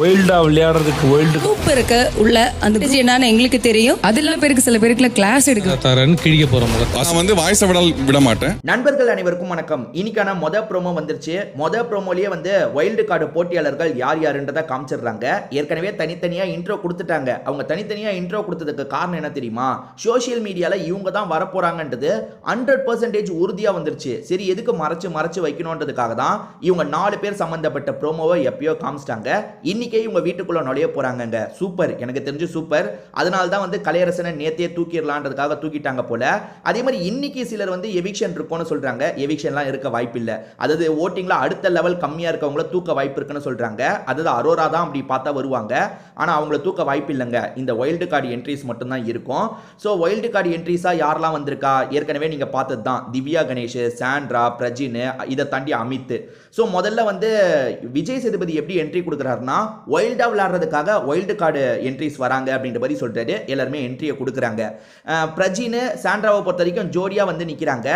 வைல்டா விளையாடுறதுக்கு wild group இருக்க உள்ள அந்த என்னன்னு எங்களுக்கு தெரியும். அதெல்லாம் பேருக்கு சில பேருக்குல கிளாஸ் எடுக்க தரன்னு கிழிக்க போறோம். நான் வாய்ஸ் விட மாட்டேன். நண்பர்கள் அனைவருக்கும் வணக்கம். இன்னைக்கான ப்ரோமோ வந்துருச்சு. ப்ரோமோலயே வைல்டு கார்டு போட்டியாளர்கள் யார் யாருன்றதை காமிச்சிடுறாங்க. ஏற்கனவே தனித்தனியா இன்ட்ரோ கொடுத்துட்டாங்க. அவங்க தனித்தனியா இன்ட்ரோ கொடுத்ததுக்கு காரணம் என்ன தெரியுமா? சோசியல் மீடியால இவங்க தான் வரப்போறாங்கன்றது 100% உறுதியா வந்துருச்சு. சரி, எதுக்கு மறைச்சு வைக்கணும்ன்றதுக்காக தான் இவங்க 4 பேர் சம்பந்தப்பட்ட ப்ரோமோவை எப்பயோ காமிச்சிட்டாங்க. இன்னைக்கே இவங்க வீட்டுக்குள்ள நுழைய போறாங்க. சூப்பர், எனக்கு தெரிஞ்சு சூப்பர். அதனால தான் கலையரசனை நேத்தே தூக்கிடலான்றதுக்காக தூக்கிட்டாங்க போல. அதே மாதிரி இன்னைக்கு சிலர் எவிக்ஷன் இருக்கும்னு சொல்றாங்க. எவிக்ஷன்லாம் இருக்க வாய்ப்பு இல்லை. அதாவது ஓட்டிங்ல அடுத்த லெவல் கம்மியா இருக்கவங்கள தூக்க வாய்ப்பு இருக்குன்னு சொல்றாங்க. அதாவது அரோரா தான் அப்படி பார்த்தா வருவாங்க. ஆனா அவங்கள தூக்க வாய்ப்பு இல்லைங்க. இந்த வைல்டு கார்டு என்ட்ரிஸ் மட்டும் தான் இருக்கும். ஸோ வைல்டு கார்டு என்ட்ரிஸா யாரெல்லாம் வந்திருக்கா ஏற்கனவே நீங்க பார்த்தது தான். திவ்யா கணேஷ், சாண்ட்ரா, பிரஜின், இதை தாண்டி அமித். ஸோ முதல்ல விஜய் சேதுபதி எப்படி என்ட்ரி கொடுக்குறாருன்னா, வைல்டா விளையாடுறதுக்காக வைல்டு கார்டு என்ட்ரிஸ் வராங்க அப்படின்ற மாதிரி சொல்றாரு. எல்லாருமே என்ட்ரியை கொடுக்குறாங்க. பிரஜின் சாண்ட்ராவை பொறுத்த வரைக்கும் ஜோடியா நிற்கிறாங்க.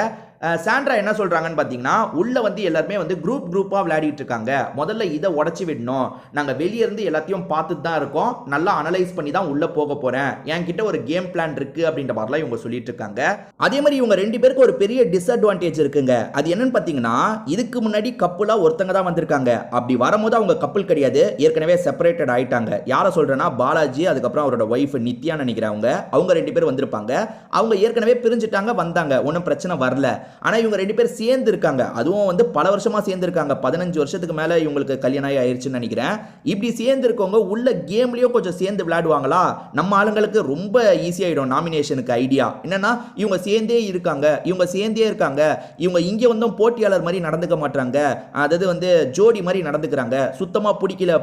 சாண்ட்ரா என்ன சொல்றாங்கன்னு பார்த்தீங்கன்னா, உள்ள எல்லாருமே குரூப்பா விளையாடிட்டு இருக்காங்க. முதல்ல இதை உடச்சி விடணும். நாங்கள் வெளியே இருந்து எல்லாத்தையும் பார்த்துட்டு தான் இருக்கோம். நல்லா அனலைஸ் பண்ணி தான் உள்ள போக போறேன். என்கிட்ட ஒரு கேம் பிளான் இருக்கு அப்படின்ற மாதிரிலாம் இவங்க சொல்லிட்டு இருக்காங்க. அதே மாதிரி இவங்க 2 பேருக்கு ஒரு பெரிய டிஸ்அட்வான்டேஜ் இருக்குங்க. அது என்னன்னு பார்த்தீங்கன்னா, இதுக்கு முன்னாடி கப்புலா ஒருத்தங்க தான் வந்திருக்காங்க. அப்படி வரும்போது அவங்க கப்பல் கிடையாது, ஏற்கனவே செப்பரேட்டட் ஆயிட்டாங்க. யாரை சொல்றேன்னா, பாலாஜி, அதுக்கப்புறம் அவரோட ஒய்ஃப் நித்யா நினைக்கிறவங்க. அவங்க 2 பேர் வந்திருப்பாங்க. அவங்க ஏற்கனவே பிரிஞ்சுட்டாங்க, வந்தாங்க, ஒன்றும் பிரச்சனை வரல. ஆனா இவங்க 2 பேர் சேர்ந்து இருக்காங்க. அதுவும் பல வருஷமா சேர்ந்து இருக்காங்க. 15 வருஷத்துக்கு மேல இவங்களுக்கு கல்யாணம் ஆயிருச்சுன்னு நினைக்கிறேன். இப்படி சேர்ந்து இருக்கவங்க உள்ள கேம்லயும் கொஞ்சம் சேர்ந்து விளையாடுவாங்களா? நம்ம ஆளுங்களுக்கு ரொம்ப ஈஸியாயிடும் நாமினேஷனுக்கு ஐடியா. என்னன்னா, இவங்க சேர்ந்தே இருக்காங்க, இவங்க இங்க போட்டியாளர் மாதிரி நடந்துக்க மாட்டாங்க. அதாவது ஜோடி மாதிரி நடந்துக்கிறாங்க. சுத்தமா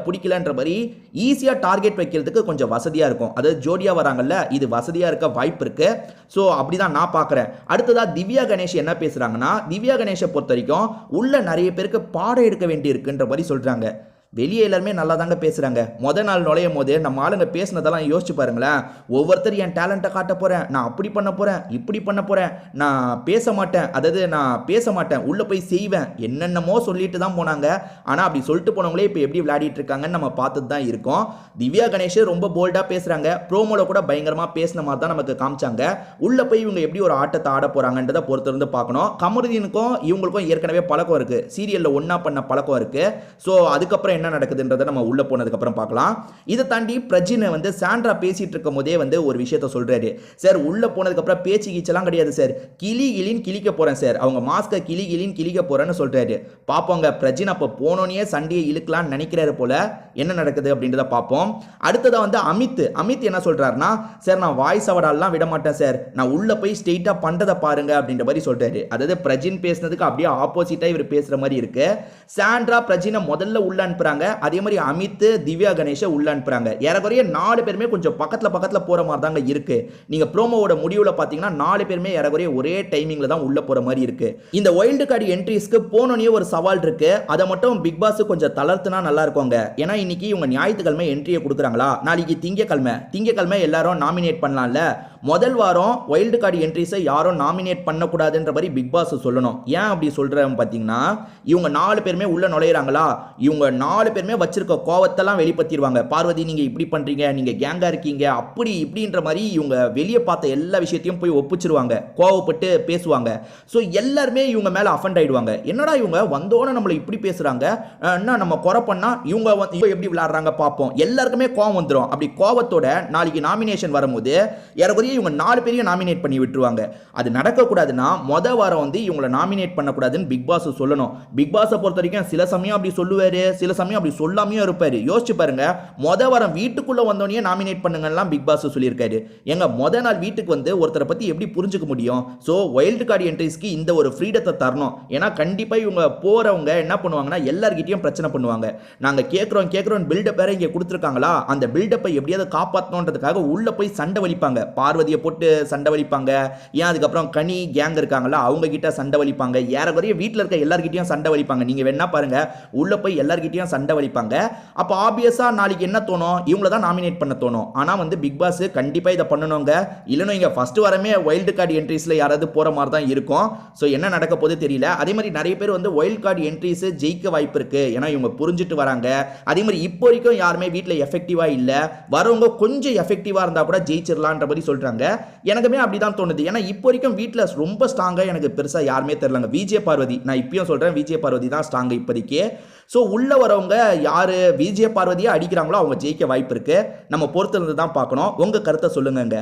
பிடிக்கலன்ற மாதிரி ஈஸியா டார்கெட் வைக்கிறதுக்கு கொஞ்சம் வசதியா இருக்கும். அதாவது ஜோடியா வராங்கல்ல, இது வசதியா இருக்க வாய்ப்பு இருக்கு. ஸோ அப்படிதான் நான் பார்க்குறேன். அடுத்ததா திவ்யா கணேஷ் என்ன பேசுறாங்கன்னா, திவ்யா கணேஷை பொறுத்த வரைக்கும் உள்ள நிறைய பேருக்கு பாடம் எடுக்க வேண்டி இருக்குன்ற மாதிரி சொல்றாங்க. வெளியே எல்லாருமே நல்லா தாங்க பேசுறாங்க. நாள் நுழையும் போது நம்ம ஆளுங்க பேசினதெல்லாம் யோசிச்சு பாருங்களேன். ஒவ்வொருத்தர் என் டேலண்ட்டை காட்ட போறேன், நான் அப்படி பண்ண போறேன், இப்படி பண்ண போறேன், நான் பேச மாட்டேன், உள்ள போய் செய்வேன், என்னென்னமோ சொல்லிட்டு தான் போனாங்க. ஆனா அப்படி சொல்லிட்டு போனவங்களே இப்போ எப்படி விளையாடிட்டு இருக்காங்கன்னு நம்ம பார்த்துட்டு தான் இருக்கோம். திவ்யா கணேஷ் ரொம்ப போல்டா பேசுறாங்க. ப்ரோமோல கூட பயங்கரமா பேசின மாதிரி தான் நமக்கு காமிச்சாங்க. உள்ள போய் இவங்க எப்படி ஒரு ஆட்டத்தை ஆட போறாங்கன்றதை பொறுத்திருந்து பார்க்கணும். கமருதீனுக்கும் இவங்களுக்கும் ஏற்கனவே பழக்கம் இருக்கு, சீரியல்ல ஒன்னா பண்ண பழக்கம் இருக்கு. ஸோ அதுக்கப்புறம் என்ன நடக்குதுன்றதை நம்ம உள்ள போனதுக்கு அப்புறம் பார்க்கலாம். இதை தாண்டி பிரஜின் சாண்ட்ரா பேசிட்டு இருக்கும் போதே ஒரு விஷயத்த சொல்றாரு. சார், உள்ள போனதுக்கு அப்புறம் பேச்சு கீச்சலாம் கிடையாது சார், கிளிக்க போறேன் சார், அவங்க மாஸ்கை கிளிக்க போறேன்னு சொல்றாரு. பாப்போங்க, பிரஜின் அப்ப போனோனே சண்டையை இழுக்கலாம்னு நினைக்கிறாரு போல. என்ன நடக்குது அப்படின்றத பார்ப்போம். அடுத்ததா அமித் என்ன சொல்றாருன்னா, சார் நான் வாய்ஸ் அவடாலாம் விட மாட்டேன் சார், நான் உள்ள போய் ஸ்ட்ரெயிட்டா பண்றதை பாருங்க அப்படின்ற மாதிரி சொல்றாரு. அதாவது பிரஜின் பேசினதுக்கு அப்படியே ஆப்போசிட்டா இவர் பேசுற மாதிரி இருக்கு. சாண்ட்ரா பிரஜினை முதல்ல உள்ள அனுப்புறாங்க. அதே மாதிரி அமித், திவ்யா கணேஷ் உள்ள அனுப்புறாங்க. ஏறக்குறைய 4 பேருமே கொஞ்சம் பக்கத்துல போற மாதிரி தாங்க இருக்கு. நீங்க ப்ரோமோவோட முடிவுல பாத்தீங்கன்னா 4 பேருமே ஏறக்குறைய ஒரே டைமிங்ல தான் உள்ள போற மாதிரி இருக்கு. இந்த வைல்டு கார்டு என்ட்ரிஸ்க்கு போனோனே ஒரு சவால் இருக்கு. அதை மட்டும் பிக் பாஸ் கொஞ்சம் தளர்த்துனா நல்லா இருக்குங்க. ஏன்னா இன்னைக்கு இவங்க ஞாயிற்றுக்கிழமை என்ட்ரியை கொடுக்குறாங்களா, நாளைக்கு திங்கக்கிழமை எல்லாரும் நாமினேட் பண்ணலாம்ல. முதல் வாரம் வைல்டு கார்டு என்ட்ரிஸை யாரும் நாமினேட் பண்ணக்கூடாதுன்ற மாதிரி பிக் பாஸ் சொல்லணும். ஏன் அப்படி சொல்றேன் பாத்தீங்கன்னா, இவங்க 4 பேருமே உள்ள நுழையிறாங்களா, இவங்க 4 பேருமே வச்சிருக்க கோவத்தெல்லாம் வெளிப்படுத்திடுவாங்க. பார்வதி, நீங்க இப்படி பண்றீங்க, நீங்க கேங்கா இருக்கீங்க, அப்படி இப்படின்ற மாதிரி இவங்க வெளியே பார்த்த எல்லா விஷயத்தையும் போய் ஒப்பிச்சிருவாங்க, கோவப்பட்டு பேசுவாங்க. ஸோ எல்லாருமே இவங்க மேல அஃபண்ட் ஆயிடுவாங்க. என்னடா இவங்க வந்தோன்னு நம்மளை இப்படி பேசுறாங்க, என்ன நம்ம குறை பண்ணா இவங்க எப்படி விளையாடுறாங்க பார்ப்போம். எல்லாருக்குமே கோவம் வந்துடும். அப்படி கோவத்தோட நாளைக்கு நாமினேஷன் வரும்போது ஏறக்குறைய இவங்க 4 பேரையும் நாமினேட் பண்ணி விட்டுருவாங்க. அது நடக்கக்கூடாதுன்னா வாரம் இவங்களை நாமினேட் பண்ணக்கூடாதுன்னு பிக் பாஸ் சொல்லணும். பிக் பாஸை பொறுத்த வரைக்கும் சில சமயம் அப்படி சொல்லுவாரு, சில சமயம் அப்படி சொல்லாமையும் இருப்பாரு. யோசிச்சு பாருங்க, வாரம் வீட்டுக்குள்ள வந்தோடனே நாமினேட் பண்ணுங்கலாம் பிக் பாஸ் சொல்லியிருக்காரு. எங்க நாள் வீட்டுக்கு ஒருத்தரை பத்தி எப்படி புரிஞ்சுக்க முடியும்? ஸோ வைல்டு கார்டு என்ட்ரிஸ்க்கு இந்த ஒரு ஃப்ரீடத்தை தரணும். ஏன்னா கண்டிப்பா இவங்க போறவங்க என்ன பண்ணுவாங்கன்னா, எல்லார்கிட்டையும் பிரச்சனை பண்ணுவாங்க. நாங்க கேட்கிறோம் பில்டப் வேற இங்க கொடுத்துருக்காங்களா, அந்த பில்டப்பை எப்படியாவது காப்பாற்றணுன்றதுக்காக உள்ள போய் சண்டை வலிப்பாங்க. பார்வதியை போட்டு சண்டை வலிப்பாங்க. ஏன் அதுக்கப்புறம் கனி கேங் இருக்காங்களா, அவங்க கிட்ட சண்டை வலிப்பாங்க. ஏறக்குறைய வீட்டில் இருக்க எல்லார்கிட்டையும் சண்டை வலிப்பாங்க. நீங்க வேணா பாருங்க, உள்ள போய் எல்லார்கிட்டையும் சண்டை வலிப்பாங்க. அப்போ ஆப்வியஸாக நாளைக்கு என்ன தோணும், இவங்கள தான் நாமினேட் பண்ண தோணும். ஆனால் வந்து பிக் பாஸ் கண்டிப்பாக இதை பண்ணணுங்க. இல்லைன்னு இங்கே ஃபர்ஸ்ட் வரமே வைல்டு கார்டு என்ட்ரிஸில் யாராவது போகிற மாதிரி தான் இருக்கும். ஸோ என்ன நடக்க போது தெரியல. அதே மாதிரி நிறைய பேர் வந்து வைல்டு கார்டு என்ட்ரிஸ் ஜெயிக்க வாய்ப்பு இருக்கு, ஏன்னா இவங்க புரிஞ்சுட்டு வராங்க. அதே மாதிரி இப்போ வரைக்கும் யாருமே வீட்டில் எஃபெக்டிவாக இல்லை, வரவங்க கொஞ்சம் எஃபெக்டிவாக இருந்தால் கூட ஜெயிச்சிடலான்ற மாதிரி சொல்கிறாங்க. எனக்குமே அப்படி தான் தோணுது. ஏன்னா இப்போ வரைக்கும் வீட்டில் ரொம்ப ஸ்ட்ராங்காக எனக்கு பெருசாக யாருமே தெரிலங்க. விஜய பார்வதி, நான் இப்பயும் சொல்கிறேன், விஜய பார்வதி தான் ஸ்ட்ராங் இப்போதைக்கு. ஸோ உள்ளே வரவங்க யார் விஜய பார்வதியை அடிக்கிறாங்களோ அவங்க ஜெயிக்க வாய்ப்பு இருக்குது. நம்ம பொறுத்திருந்து தான் பார்க்கணும். உங்கள் கருத்தை சொல்லுங்கங்க.